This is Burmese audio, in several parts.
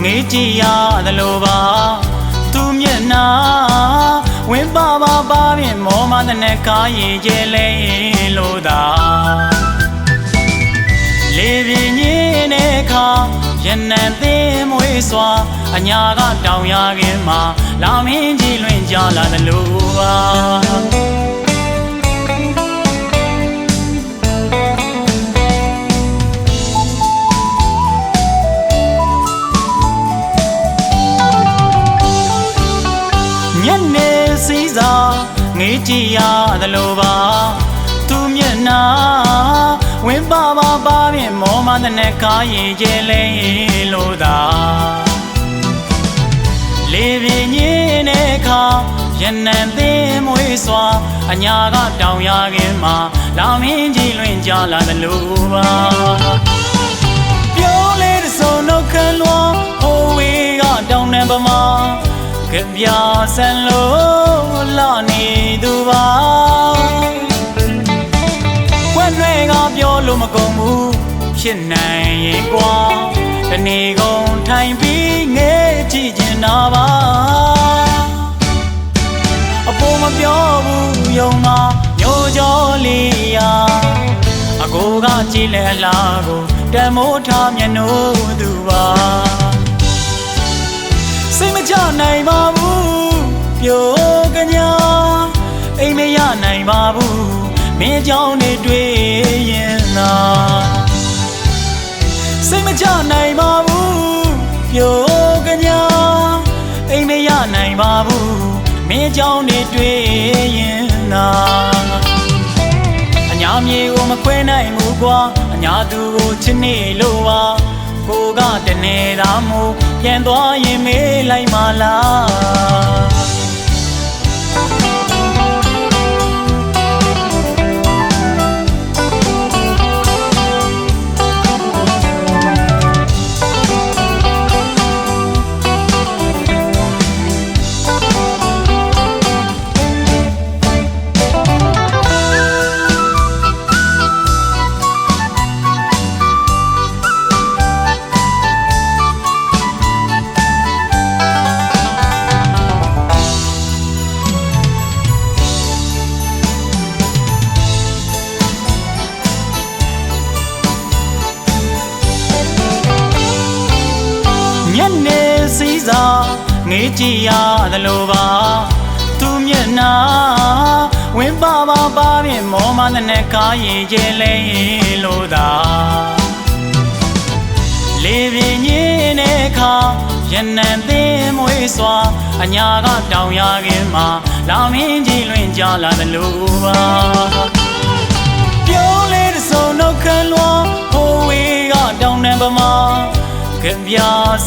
ငေးကြည့်ရသလိုပါသူမျက်နှာဝင်းပါဖြင့်မောမတဲ့နဲ့ကားရင်ကျဲလဲလို့သာလေပြင်းကြီးတဲ့ခါရနံသိမွေးစွာအညာကတောင်ရခင်မှာလာမင်းကြီးလွင်ကြလာသလိုပါငေးကြည့်ရသလိုပါသူမျက်နှာဝင်းပါဖြင့်မောမတဲ့နဲ့ကားရင်ကျဲလဲလို့သာလေပြင်းကြီးတဲ့ခါရနံသိမွေးစွာအညာကတောင်ရခင်မှာလာမင်းကြီးလွင်ကြလာသလိုပါပြောလေတစုံတော့ခံလွန်ဟိုဝေးကတောင်နဲ့ပမာကပြဆန်လို့လာနေသူပါခွန်းတွေကပြောလို့မကုန်ဘူးဖြစ်နိုင်ရင်ကွာတနေ့ကုန်ထိုင်ပြီးငဲကြည့်ကျင်တာပါအပေါ်မပြောဘူးယုံမှာညိုကြောလေးရာအကိုကကြည့်လဲလားကိုတမိုးထားမျက်နှာသူပါစိတ်မချနိုင်ပါဘူးပြိုကညာအိမ်မရနိုင်ပါဘူးမင်းကြောင့်နေတွေ့ရင်သာစိတ်မချနိုင်ပါဘူးပြိုကညာအိမ်မရနိုင်ပါဘူးမင်းကြောင့်နေတွေ့ရင်သာအညာမြေကိုမခွဲနိုင်ဘူးကွာအညာသူကိုချစ်နေလို့ပါကိုကတနေသာမို့ပြန်သွားရင်မေးလိုက်မလားငေးကြည့်ရသလိုပါသူမျက်နှာဝင်းပါဖြင့်မောမတဲ့နဲ့ကားရင်ကျဲလဲလို့သာလေပြင်းကြီးတဲ့ခါရနံသိမွေးစွာအညာကတောင်ရခင်မှာလာမင်းကြီးလွင်ကြလာသလိုပါပြောလေတစုံတော့ခံလွန်ဟိုဝေးကတောင်နဲ့ပမာကပြ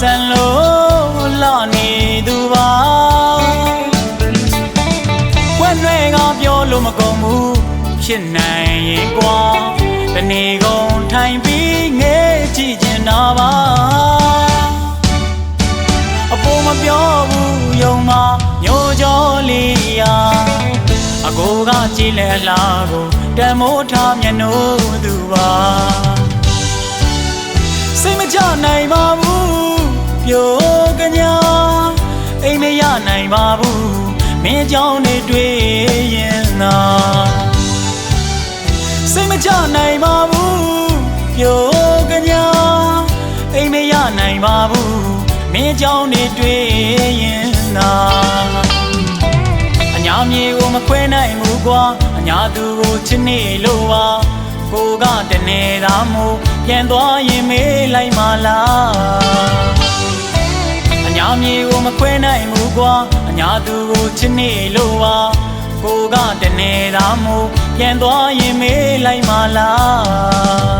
ဆန်လို့လာနေသူပါခွန်းတွေကပြောလို့မကုန်ဘူးဖြစ်နိုင်ရင်ကွာတနေ့ကုန်ထိုင်ပြီးငဲကြည့်ကျင်တာပါအပေါ်မပြောဘူးယုံမှာညိုကြောလေးရာအကိုကကြည့်လဲလားကိုတမိုးထားမျက်နှာသူပါစိတ်မချနိုင်ပါဘူးပြိုကညာအိမ်မရနိုင်ပါဘူးမင်းကြောင့်နေတွေ့ရင်သာစိတ်မချနိုင်ပါဘူးပြိုကညာအိမ်မရနိုင်ပါဘူးမင်းကြောင့်နေတွေ့ရင်သာအညာမြေကိုမခွဲနိုင်ဘူးကွာအညာသူကိုချစ်နေလို့ပါကိုကတနေသာမို့ပြန်သွားရင်မေးလိုက်မလားအညာမြေကိုမခွဲနိုင်ဘူးကွာအညာသူကိုချစ်နေလို့ပါကိုကတနေသာမို့ပြန်သွားရင်မေးလိုက်မလား